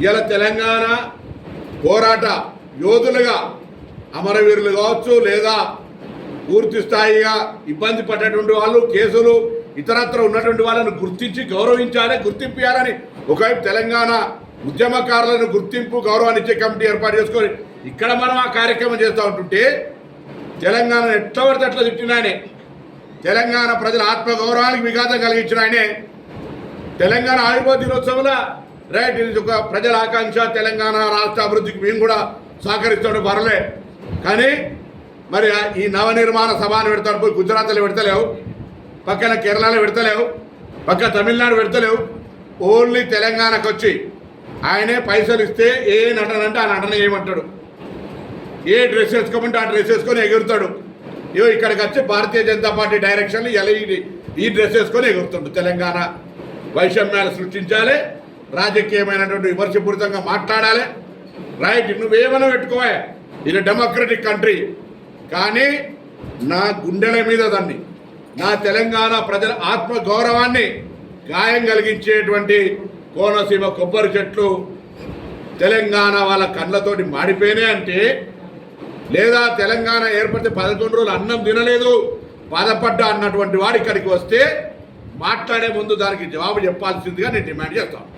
ఇలా తెలంగాణ పోరాట యోధులుగా అమరవీరులు కావచ్చు, లేదా పూర్తి స్థాయిగా ఇబ్బంది పడ్డటువంటి వాళ్ళు, కేసులు ఇతరత్ర ఉన్నటువంటి వాళ్ళను గుర్తించి గౌరవించాలి, గుర్తింపు ఇవ్వాలని ఒకవైపు తెలంగాణ ఉద్యమకారులను గుర్తింపు గౌరవాన్ని ఇచ్చే కమిటీ ఏర్పాటు చేసుకొని ఇక్కడ మనం ఆ కార్యక్రమం చేస్తూ ఉంటుంటే తెలంగాణ ఎట్లా పడితే అట్లా తిట్టిన ఆయనే, తెలంగాణ ప్రజల ఆత్మగౌరవానికి విఘాతం కలిగించిన ఆయనే, తెలంగాణ ఆవిర్భావ దినోత్సవంలో రైట్ ఇది ఒక ప్రజల ఆకాంక్ష, తెలంగాణ రాష్ట్ర అభివృద్ధికి మేము కూడా సహకరిస్తాడు పర్లే, కానీ మరి ఈ నవనిర్మాణ సభను పెడతాడు, పోయి గుజరాత్లో పెడతలేవు, పక్కన కేరళలో పెడతలేవు, పక్క తమిళనాడు పెడతలేవు, ఓన్లీ తెలంగాణకు వచ్చి ఆయనే పైసలు ఇస్తే ఏ నటన అంటే ఆ నటన చేయమంటాడు, ఏ డ్రెస్ వేసుకోమంటే ఆ డ్రెస్ వేసుకొని ఎగురుతాడు. ఇక్కడికి వచ్చి భారతీయ జనతా పార్టీ డైరెక్షన్లు ఈ డ్రెస్ వేసుకొని ఎగురుతుండు. తెలంగాణ వైషమ్యాలు సృష్టించాలి, రాజకీయమైనటువంటి విమర్శపూరితంగా మాట్లాడాలి. రైట్, నువ్వేమైనా పెట్టుకోవా, ఇది డెమోక్రటిక్ కంట్రీ, కానీ నా గుండెల మీద దాన్ని, నా తెలంగాణ ప్రజల ఆత్మగౌరవాన్ని గాయం కలిగించేటువంటి కోనసీమ కొబ్బరి చెట్లు తెలంగాణ వాళ్ళ కళ్ళతోటి మాడిపోయినాయి అంటే, లేదా తెలంగాణ ఏర్పడితే 11 రోజులు అన్నం తినలేదు బాధపడ్డా అన్నటువంటి వాడు ఇక్కడికి వస్తే మాట్లాడే ముందు దానికి జవాబు చెప్పాల్సిందిగా నేను డిమాండ్ చేస్తాను.